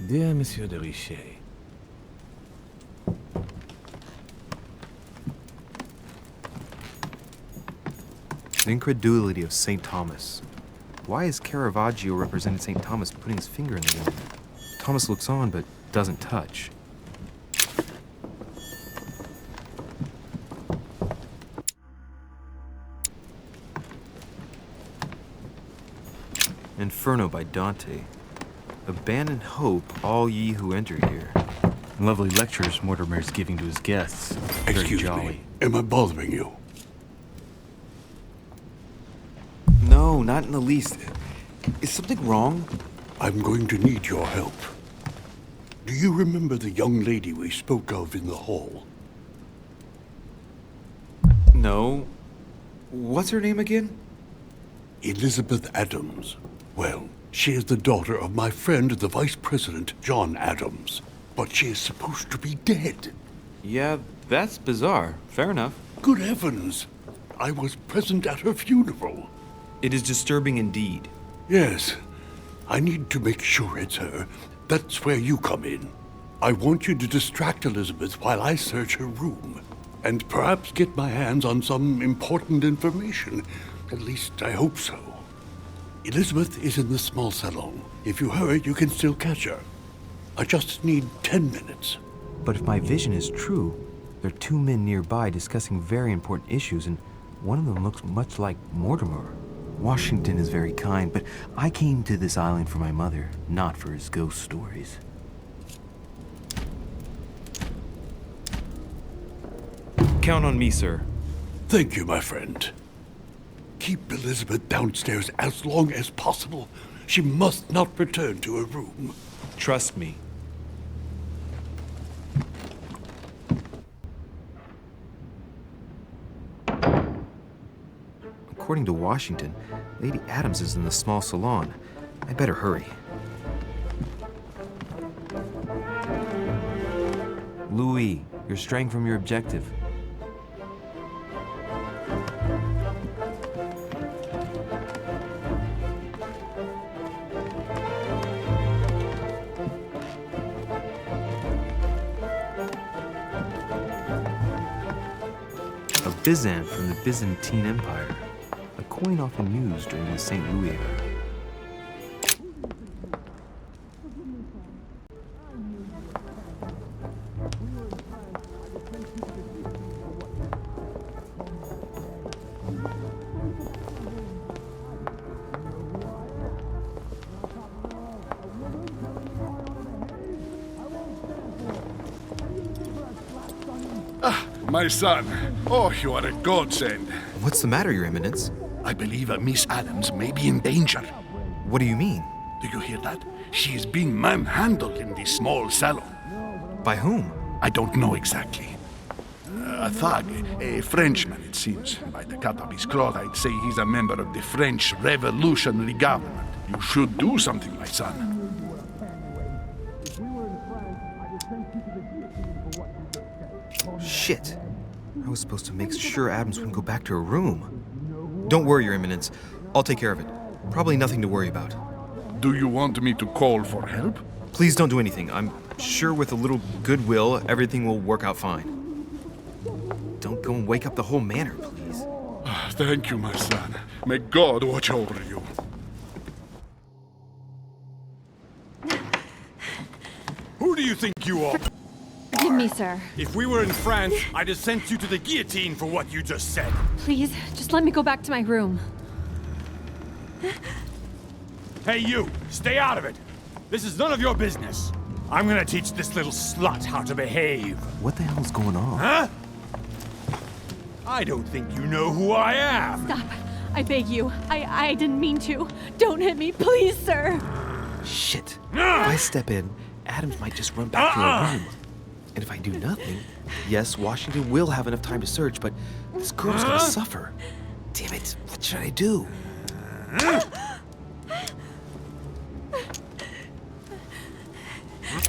Dear Monsieur de Richet. The incredulity of St. Thomas. Why is Caravaggio representing St. Thomas putting his finger in the wound? Thomas looks on but doesn't touch. Inferno by Dante. Abandon hope, all ye who enter here. Lovely lectures Mortimer's giving to his guests. Very Excuse jolly. me, am I bothering you? No, not in the least. Is something wrong? I'm going to need your help. Do you remember the young lady we spoke of in the hall? No. What's her name again? Elizabeth Adams. Well, she is the daughter of my friend, the Vice President, John Adams. But she is supposed to be dead. Yeah, that's bizarre. Fair enough. Good heavens! I was present at her funeral. It is disturbing indeed. Yes, I need to make sure it's her. That's where you come in. I want you to distract Elizabeth while I search her room. And perhaps get my hands on some important information. At least I hope so. Elizabeth is in the small salon. If you hurry, you can still catch her. I just need 10 minutes. But if my vision is true, there are two men nearby discussing very important issues, and one of them looks much like Mortimer. Washington is very kind, but I came to this island for my mother, not for his ghost stories. Count on me, sir. Thank you, my friend. Keep Elizabeth downstairs as long as possible. She must not return to her room. Trust me. According to Washington, Lady Adams is in the small salon. I better hurry. Louis, you're straying from your objective. A Byzant from the Byzantine Empire. A coin often used during the St. Louis era. My son. Oh, you are a godsend. What's the matter, Your Eminence? I believe Miss Adams may be in danger. What do you mean? Do you hear that? She is being manhandled in this small salon. By whom? I don't know exactly. A thug, a Frenchman, it seems. By the cut of his cloth, I'd say he's a member of the French Revolutionary Government. You should do something, my son. Shit. I was supposed to make sure Adams wouldn't go back to her room. Don't worry, Your Eminence. I'll take care of it. Probably nothing to worry about. Do you want me to call for help? Please don't do anything. I'm sure with a little goodwill, everything will work out fine. Don't go and wake up the whole manor, please. Thank you, my son. May God watch over you. Who do you think you are? Forgive me, sir. If we were in France, I'd have sent you to the guillotine for what you just said. Please, just let me go back to my room. Hey, you! Stay out of it! This is none of your business. I'm gonna teach this little slut how to behave. What the hell's going on? Huh? I don't think you know who I am. Stop. I beg you. I didn't mean to. Don't hit me, please, sir. Shit. If I step in, Adams might just run back to her room. And if I do nothing, yes, Washington will have enough time to search, but this girl's gonna suffer. Damn it, what should I do?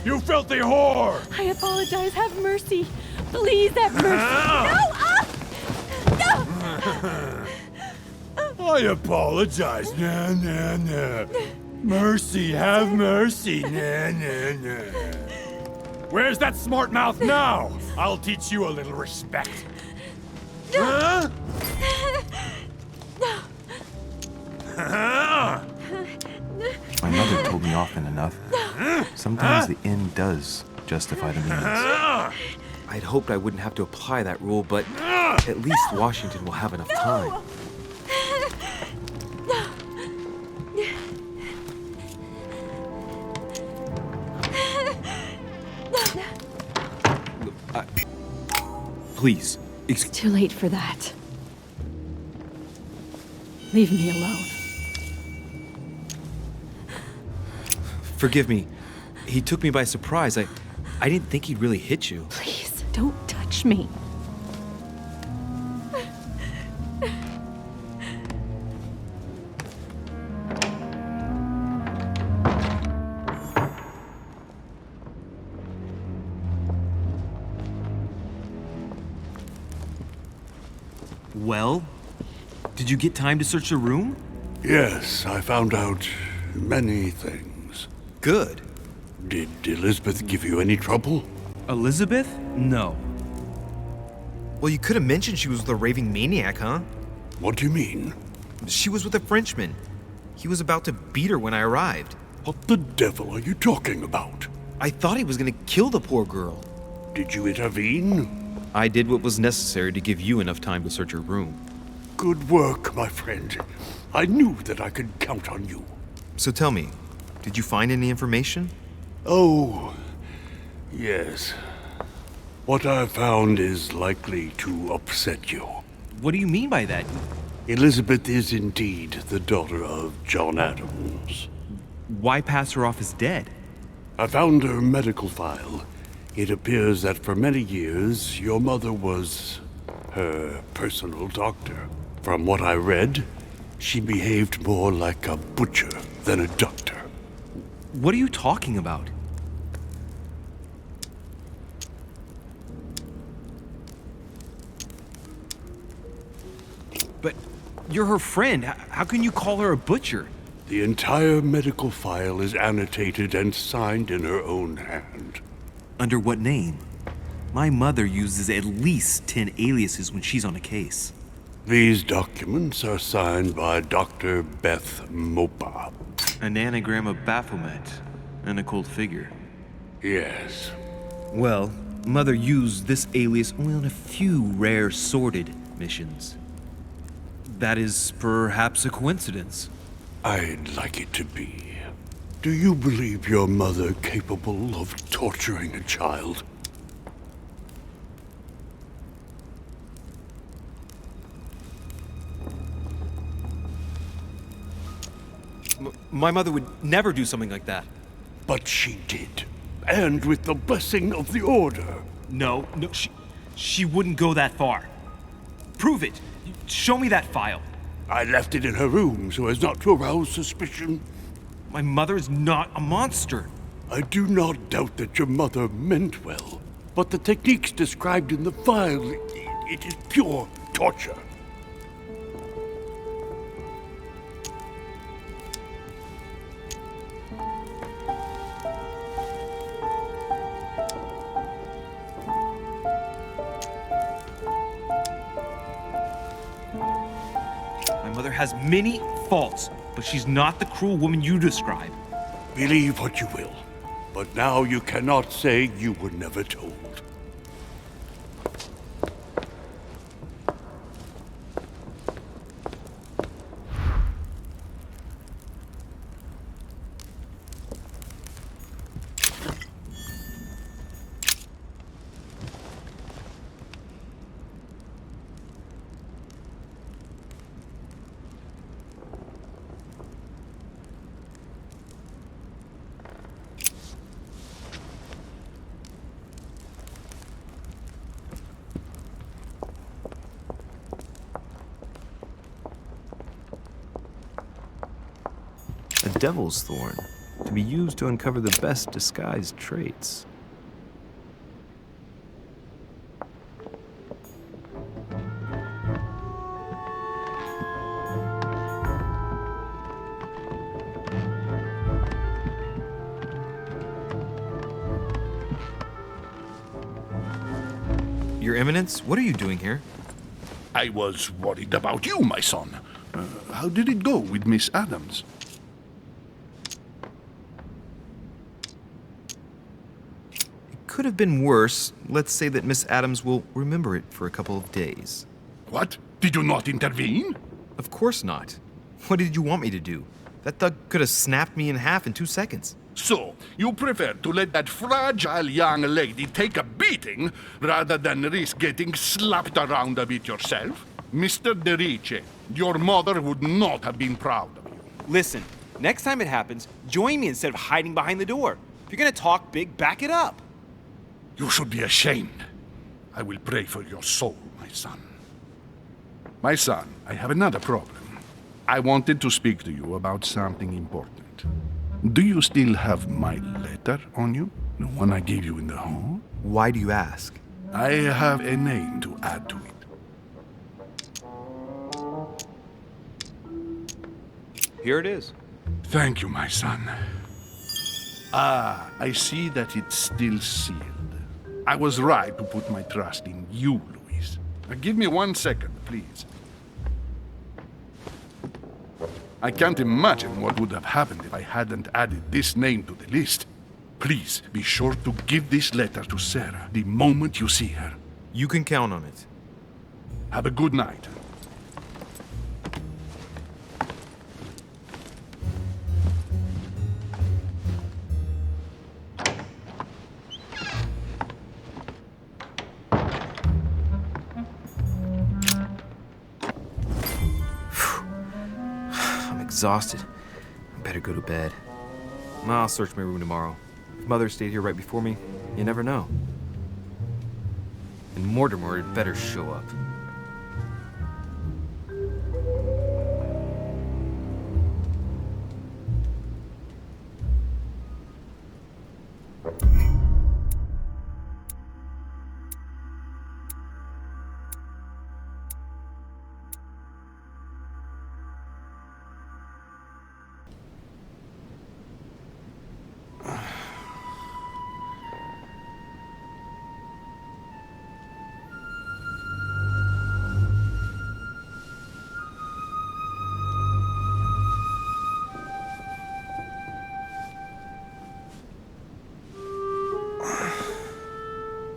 You filthy whore! I apologize. Have mercy. Please have mercy. No! I apologize. Nah. Mercy, have mercy. Nah, nah, nah. Where's that smart mouth now? I'll teach you a little respect. Huh? My mother told me often enough. Sometimes the end does justify the means. I'd hoped I wouldn't have to apply that rule, but at least Washington will have enough time. Please, Too late for that. Leave me alone. forgive me. He took me by surprise. I didn't think he'd really hit you. Please, don't touch me. Well, did you get time to search the room? Yes, I found out many things. Good. Did Elizabeth give you any trouble? Elizabeth? No. Well, you could have mentioned she was with a raving maniac, huh? What do you mean? She was with a Frenchman. He was about to beat her when I arrived. What the devil are you talking about? I thought he was gonna kill the poor girl. Did you intervene? I did what was necessary to give you enough time to search your room. Good work, my friend. I knew that I could count on you. So tell me, did you find any information? Oh, yes. What I found is likely to upset you. What do you mean by that? Elizabeth is indeed the daughter of John Adams. Why pass her off as dead? I found her medical file. It appears that for many years, your mother was her personal doctor. From what I read, she behaved more like a butcher than a doctor. What are you talking about? But you're her friend. How can you call her a butcher? The entire medical file is annotated and signed in her own hand. Under what name? My mother uses at least 10 aliases when she's on a case. These documents are signed by Dr. Beth Mopa. An anagram of Baphomet and a cold figure. Yes. Well, Mother used this alias only on a few rare sordid missions. That is perhaps a coincidence. I'd like it to be. Do you believe your mother capable of torturing a child? My mother would never do something like that. But she did. And with the blessing of the Order. No, she wouldn't go that far. Prove it. Show me that file. I left it in her room so as not to arouse suspicion. My mother is not a monster. I do not doubt that your mother meant well. But the techniques described in the file, it is pure torture. My mother has many faults, but she's not the cruel woman you describe. Believe what you will, but now you cannot say you were never told. A devil's thorn, to be used to uncover the best disguised traits. Your Eminence, what are you doing here? I was worried about you, my son. How did it go with Miss Adams? It could have been worse. Let's say that Miss Adams will remember it for a couple of days. What? Did you not intervene? Of course not. What did you want me to do? That thug could have snapped me in half in 2 seconds. So, you prefer to let that fragile young lady take a beating rather than risk getting slapped around a bit yourself? Mr. Derice, your mother would not have been proud of you. Listen, next time it happens, join me instead of hiding behind the door. If you're gonna talk big, back it up. You should be ashamed. I will pray for your soul, my son. My son, I have another problem. I wanted to speak to you about something important. Do you still have my letter on you? The one I gave you in the hall? Why do you ask? I have a name to add to it. Here it is. Thank you, my son. Ah, I see that it's still sealed. I was right to put my trust in you, Louise. Now, give me 1 second, please. I can't imagine what would have happened if I hadn't added this name to the list. Please be sure to give this letter to Sarah the moment you see her. You can count on it. Have a good night. Exhausted. I better go to bed. I'll search my room tomorrow. If Mother stayed here right before me, you never know. And Mortimer had better show up.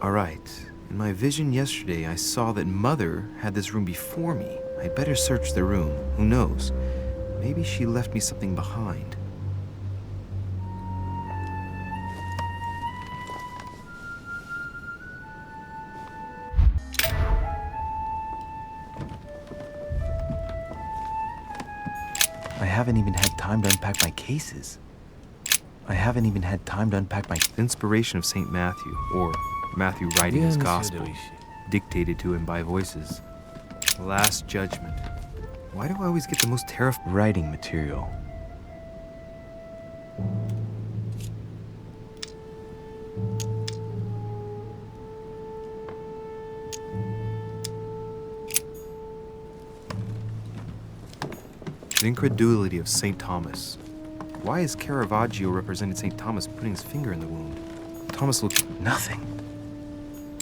All right. In my vision yesterday, I saw that Mother had this room before me. I'd better search the room. Who knows? Maybe she left me something behind. I haven't even had time to unpack my cases. I haven't even had time to unpack my inspiration of St. Matthew, or Matthew writing his gospel, dictated to him by voices. Last Judgment. Why do I always get the most terrifying writing material? The incredulity of St. Thomas. Why is Caravaggio representing St. Thomas putting his finger in the wound? Thomas looked nothing.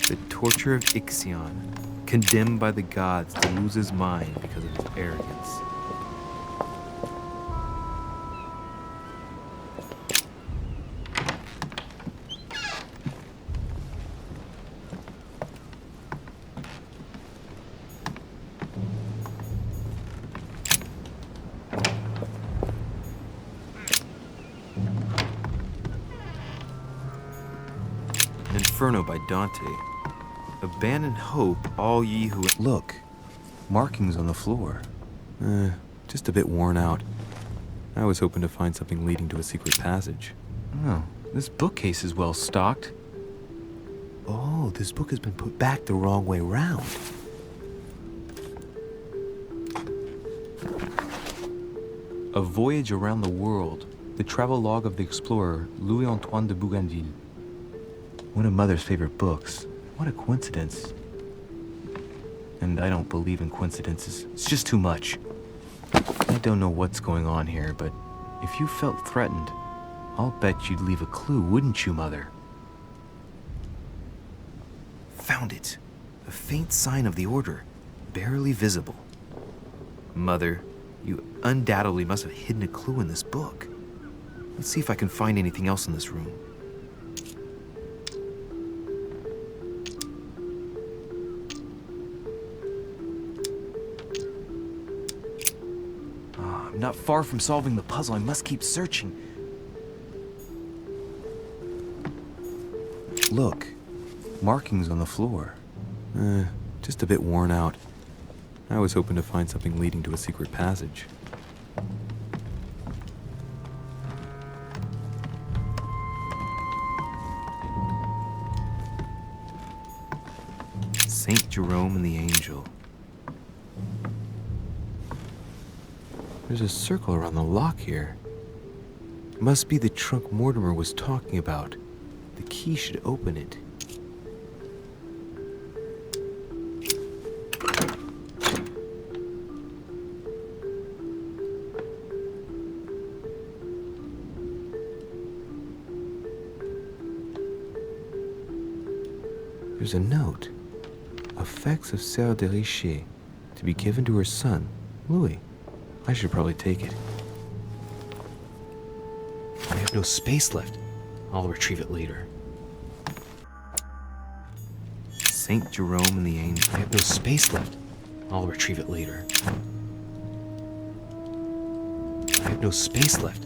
The torture of Ixion, condemned by the gods to lose his mind because of his arrogance. Inferno by Dante. Abandon hope, all ye who... Look, markings on the floor. Just a bit worn out. I was hoping to find something leading to a secret passage. Oh, this bookcase is well stocked. Oh, this book has been put back the wrong way round. A Voyage Around the World. The travelogue of the explorer, Louis-Antoine de Bougainville. One of Mother's favorite books. What a coincidence. And I don't believe in coincidences. It's just too much. I don't know what's going on here, but if you felt threatened, I'll bet you'd leave a clue, wouldn't you, Mother? Found it. A faint sign of the order, barely visible. Mother, you undoubtedly must have hidden a clue in this book. Let's see if I can find anything else in this room. I'm not far from solving the puzzle. I must keep searching. Look, markings on the floor. Just a bit worn out. I was hoping to find something leading to a secret passage. Saint Jerome and the Angel. There's a circle around the lock here. Must be the trunk Mortimer was talking about. The key should open it. There's a note. Effects of Sœur de Richer, to be given to her son, Louis. I should probably take it. I have no space left. I'll retrieve it later. Saint Jerome and the Angel. I have no space left. I'll retrieve it later. I have no space left.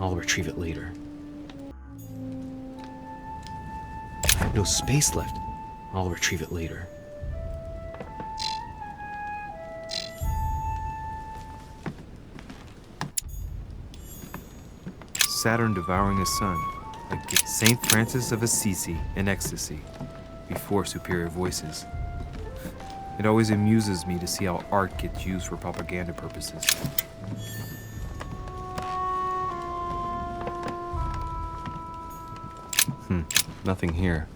I'll retrieve it later. I have no space left. I'll retrieve it later. Saturn devouring his son, like Saint Francis of Assisi in ecstasy, before superior voices. It always amuses me to see how art gets used for propaganda purposes. Nothing here.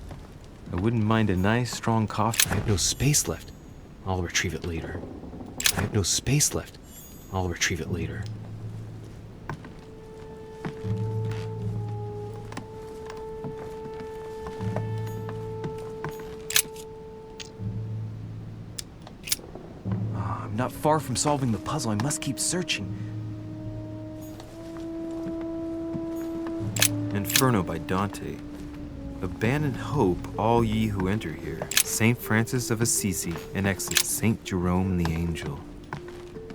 I wouldn't mind a nice, strong coffee. I have no space left. I'll retrieve it later. I have no space left. I'll retrieve it later. I'm not far from solving the puzzle. I must keep searching. Inferno by Dante. Abandon hope, all ye who enter here. Saint Francis of Assisi in ecstasy. Saint Jerome and the Angel.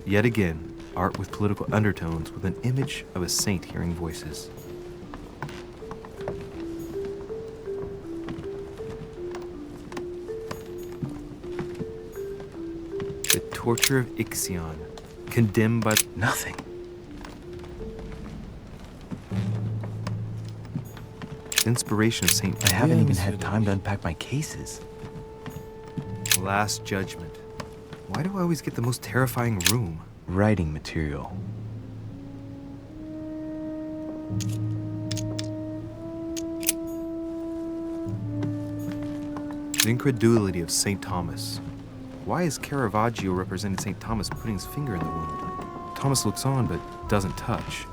Yet again, art with political undertones with an image of a saint hearing voices. The torture of Ixion, condemned by nothing. Inspiration of Saint. I haven't even had time to unpack my cases. Last Judgment. Why do I always get the most terrifying room? Writing material. The incredulity of St. Thomas. Why is Caravaggio representing St. Thomas putting his finger in the wound? Thomas looks on but doesn't touch.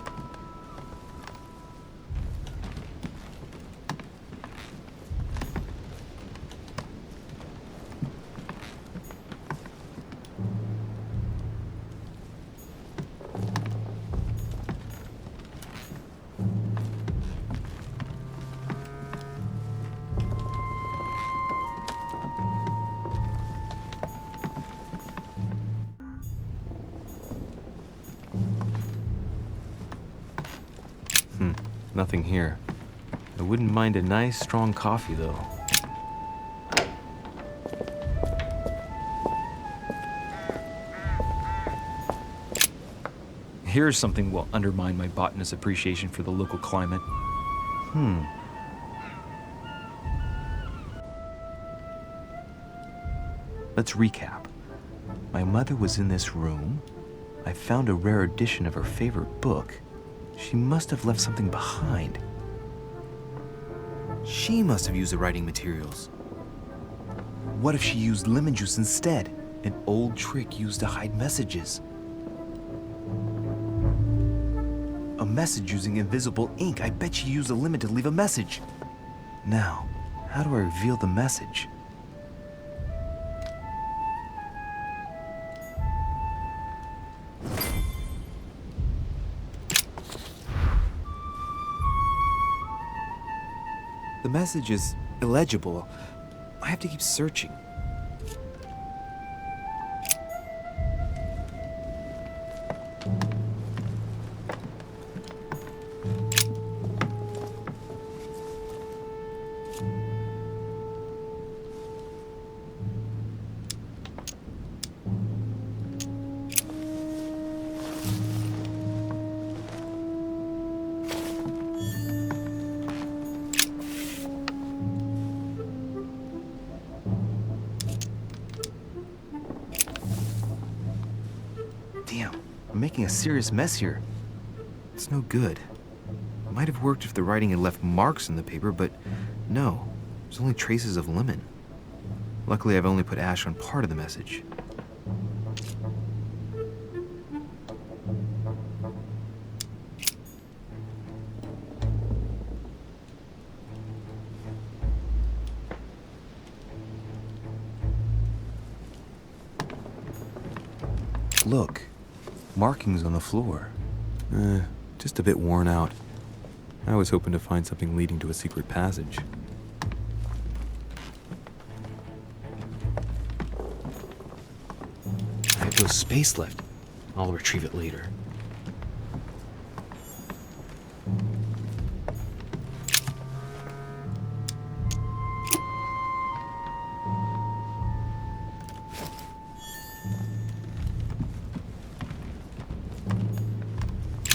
Nothing here. I wouldn't mind a nice, strong coffee, though. Here's something will undermine my botanist's appreciation for the local climate. Let's recap. My mother was in this room. I found a rare edition of her favorite book. She must have left something behind. She must have used the writing materials. What if she used lemon juice instead? An old trick used to hide messages. A message using invisible ink. I bet she used a lemon to leave a message. Now, how do I reveal the message? The message is illegible. I have to keep searching. I'm making a serious mess here. It's no good. It might have worked if the writing had left marks in the paper, but no. There's only traces of lemon. Luckily, I've only put ash on part of the message. Look. Markings on the floor. Just a bit worn out. I was hoping to find something leading to a secret passage. I have no space left. I'll retrieve it later.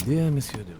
Dear Monsieur de Riz.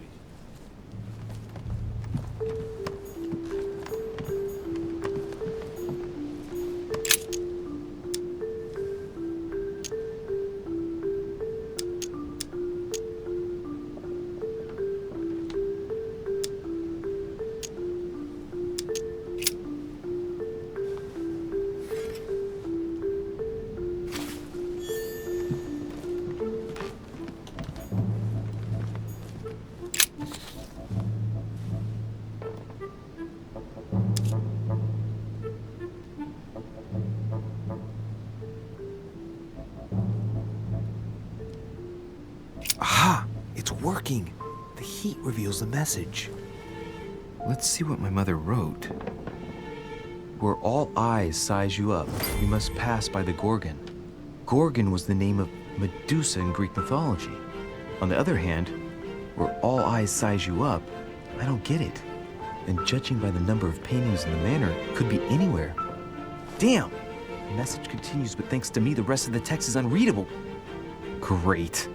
Aha! It's working! The heat reveals the message. Let's see what my mother wrote. Where all eyes size you up, you must pass by the Gorgon. Gorgon was the name of Medusa in Greek mythology. On the other hand, where all eyes size you up, I don't get it. And judging by the number of paintings in the manor, it could be anywhere. Damn! The message continues, but thanks to me, the rest of the text is unreadable. Great.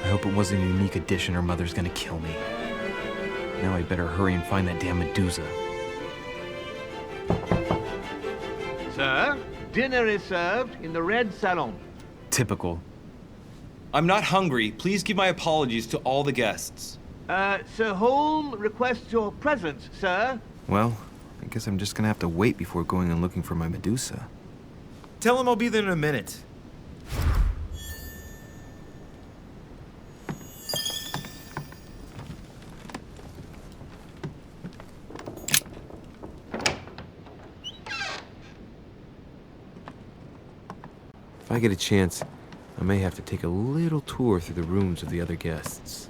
I hope it wasn't a unique edition or Mother's gonna kill me. Now I better hurry and find that damn Medusa. Sir, dinner is served in the red salon. Typical. I'm not hungry. Please give my apologies to all the guests. Sir Holm requests your presence, sir. Well, I guess I'm just gonna have to wait before going and looking for my Medusa. Tell him I'll be there in a minute. If I get a chance, I may have to take a little tour through the rooms of the other guests.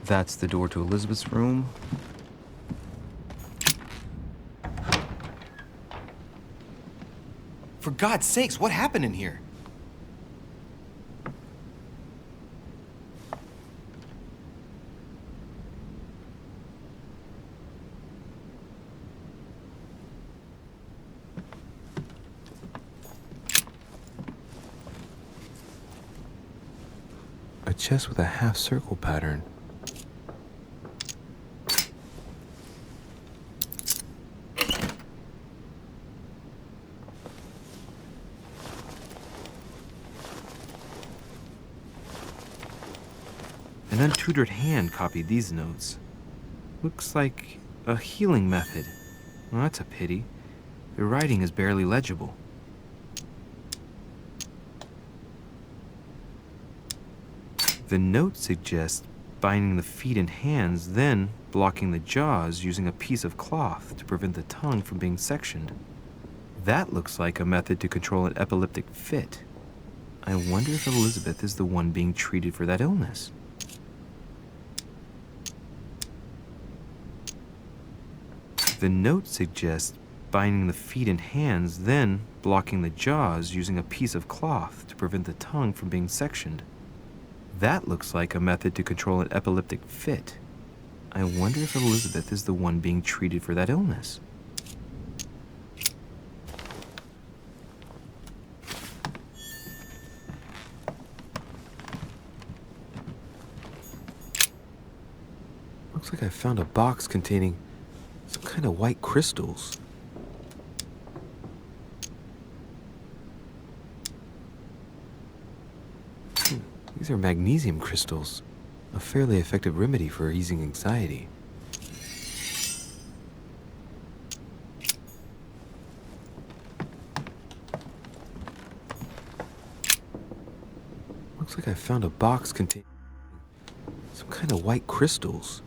That's the door to Elizabeth's room. For God's sakes, what happened in here? A chest with a half-circle pattern. An untutored hand copied these notes. Looks like a healing method. Well, that's a pity. The writing is barely legible. The note suggests binding the feet and hands, then blocking the jaws using a piece of cloth to prevent the tongue from being sectioned. That looks like a method to control an epileptic fit. I wonder if Elizabeth is the one being treated for that illness. The note suggests binding the feet and hands, then blocking the jaws using a piece of cloth to prevent the tongue from being sectioned. That looks like a method to control an epileptic fit. I wonder if Elizabeth is the one being treated for that illness. Looks like I found a box containing some kind of white crystals. These are magnesium crystals, a fairly effective remedy for easing anxiety. Looks like I found a box containing some kind of white crystals.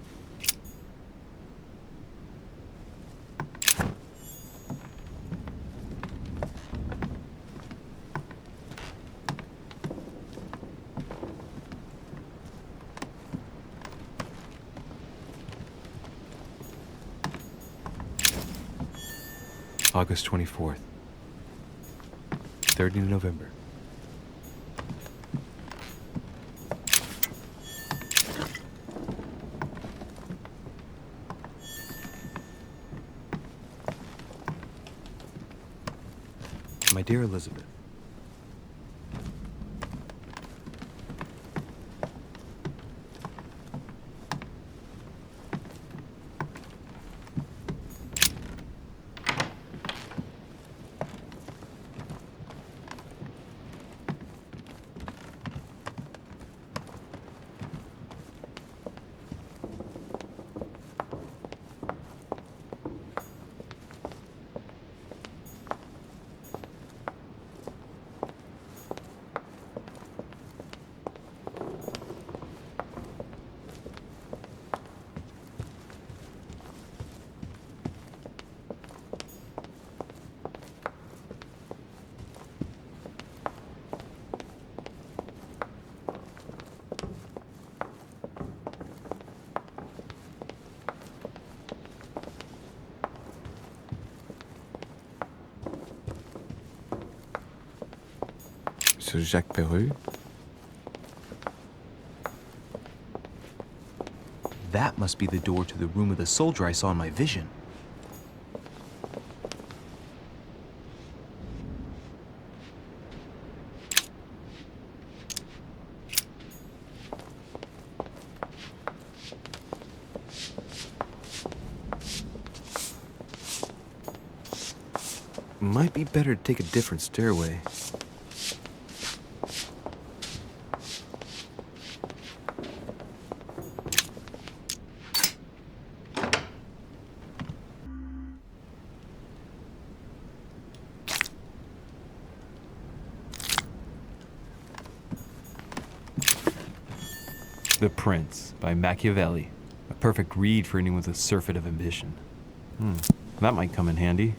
August 24th, 30 November. My dear Elizabeth, Sir Jacques Perru. That must be the door to the room of the soldier I saw in my vision. Might be better to take a different stairway. The Prince by Machiavelli. A perfect read for anyone with a surfeit of ambition. That might come in handy.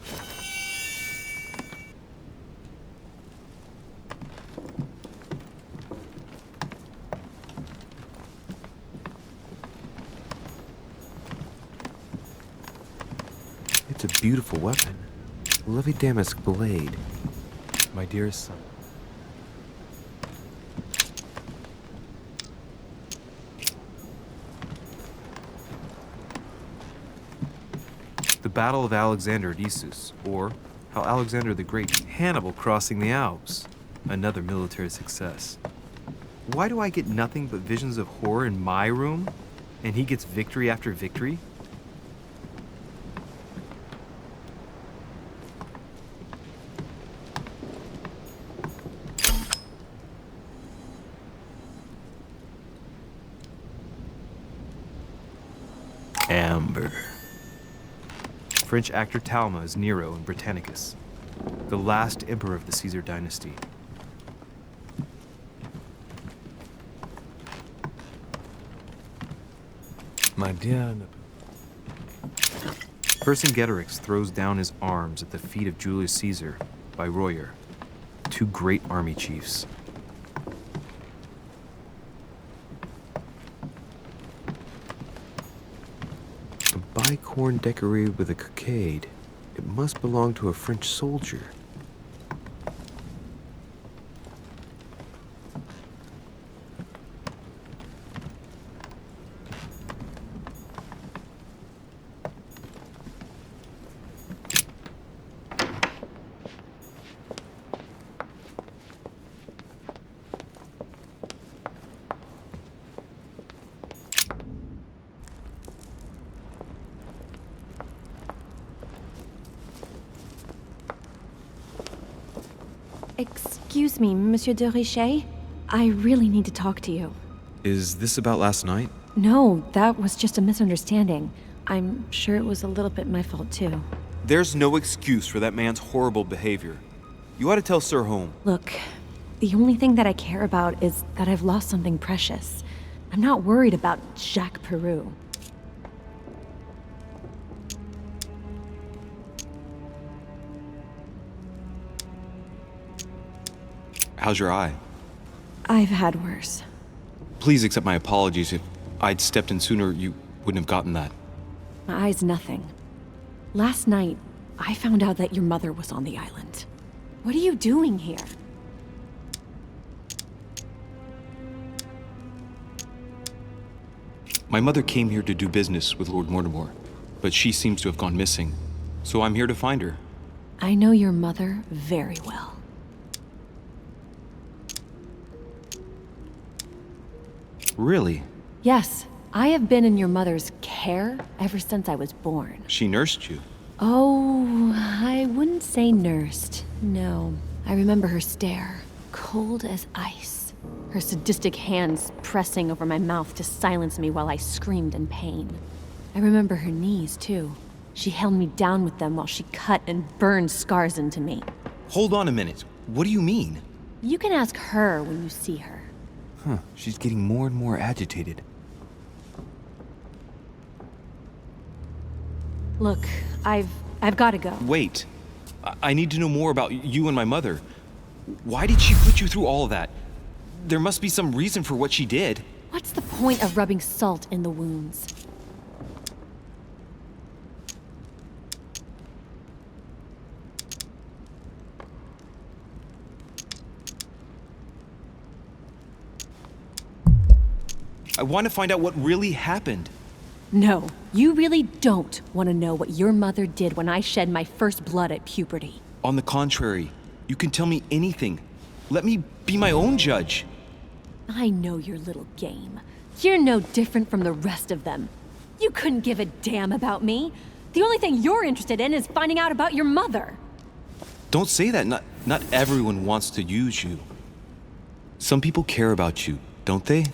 It's a beautiful weapon. Lovely damask blade. My dearest son. The Battle of Alexander at Issus, or how Alexander the Great Hannibal crossing the Alps. Another military success. Why do I get nothing but visions of horror in my room, and he gets victory after victory? Amber. French actor Talma as Nero in Britannicus, the last emperor of the Caesar dynasty. My dear... Vercingetorix throws down his arms at the feet of Julius Caesar by Royer, two great army chiefs. A bicorn decorated with a cockade. It must belong to a French soldier. Excuse me, Monsieur de Richet? I really need to talk to you. Is this about last night? No, that was just a misunderstanding. I'm sure it was a little bit my fault, too. There's no excuse for that man's horrible behavior. You ought to tell Sir Home. Look, the only thing that I care about is that I've lost something precious. I'm not worried about Jacques Peru. How's your eye? I've had worse. Please accept my apologies. If I'd stepped in sooner, you wouldn't have gotten that. My eye's nothing. Last night, I found out that your mother was on the island. What are you doing here? My mother came here to do business with Lord Mortimer, but she seems to have gone missing. So I'm here to find her. I know your mother very well. Really? Yes, I have been in your mother's care ever since I was born. She nursed you? Oh, I wouldn't say nursed. No, I remember her stare, cold as ice. Her sadistic hands pressing over my mouth to silence me while I screamed in pain. I remember her knees, too. She held me down with them while she cut and burned scars into me. Hold on a minute. What do you mean? You can ask her when you see her. Huh, she's getting more and more agitated. Look, I've got to go. Wait. I need to know more about you and my mother. Why did she put you through all of that? There must be some reason for what she did. What's the point of rubbing salt in the wounds? I want to find out what really happened. No, you really don't want to know what your mother did when I shed my first blood at puberty. On the contrary, you can tell me anything. Let me be my own judge. I know your little game. You're no different from the rest of them. You couldn't give a damn about me. The only thing you're interested in is finding out about your mother. Don't say that. Not everyone wants to use you. Some people care about you, don't they?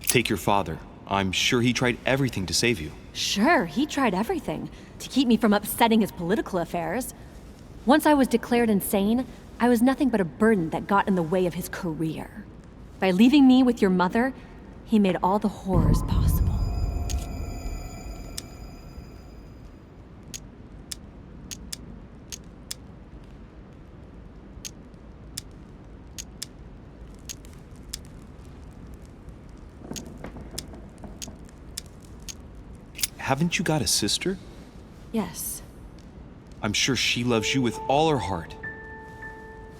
Take your father. I'm sure he tried everything to save you. Sure, he tried everything to keep me from upsetting his political affairs. Once I was declared insane, I was nothing but a burden that got in the way of his career. By leaving me with your mother, he made all the horrors possible. Haven't you got a sister? Yes. I'm sure she loves you with all her heart.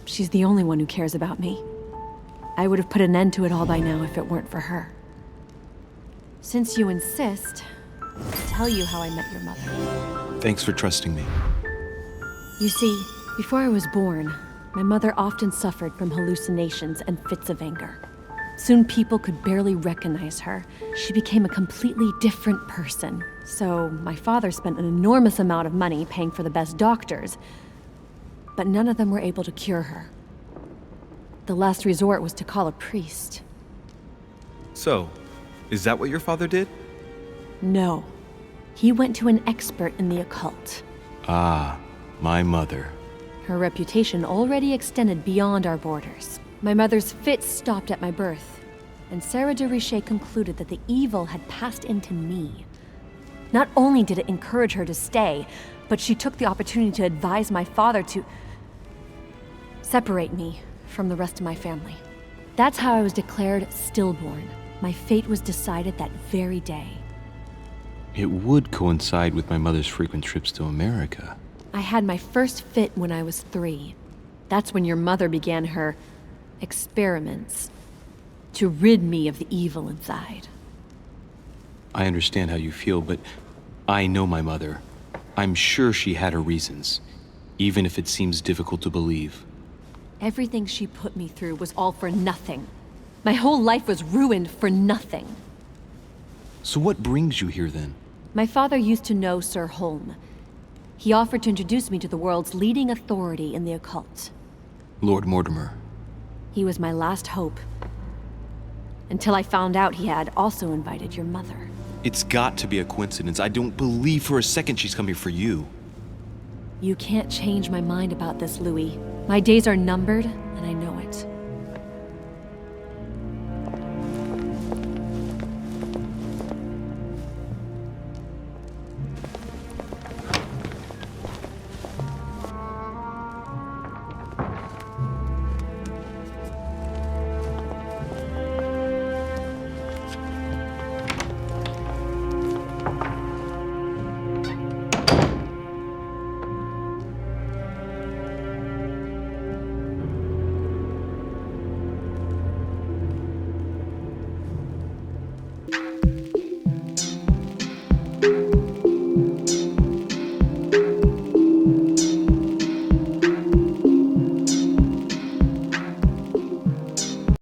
She's the only one who cares about me. I would have put an end to it all by now if it weren't for her. Since you insist, I'll tell you how I met your mother. Thanks for trusting me. You see, before I was born, my mother often suffered from hallucinations and fits of anger. Soon people could barely recognize her. She became a completely different person. So my father spent an enormous amount of money paying for the best doctors, but none of them were able to cure her. The last resort was to call a priest. So, is that what your father did? No. He went to an expert in the occult. Ah, my mother. Her reputation already extended beyond our borders. My mother's fits stopped at my birth, and Sarah de Richet concluded that the evil had passed into me. Not only did it encourage her to stay, but she took the opportunity to advise my father to separate me from the rest of my family. That's how I was declared stillborn. My fate was decided that very day. It would coincide with my mother's frequent trips to America. I had my first fit when I was 3. That's when your mother began her experiments to rid me of the evil inside. I understand how you feel, but I know my mother. I'm sure she had her reasons, even if it seems difficult to believe. Everything she put me through was all for nothing. My whole life was ruined for nothing. So what brings you here then? My father used to know Sir Holm. He offered to introduce me to the world's leading authority in the occult. Lord Mortimer. He was my last hope. Until I found out he had also invited your mother. It's got to be a coincidence. I don't believe for a second she's coming for you. You can't change my mind about this, Louis. My days are numbered, and I know it.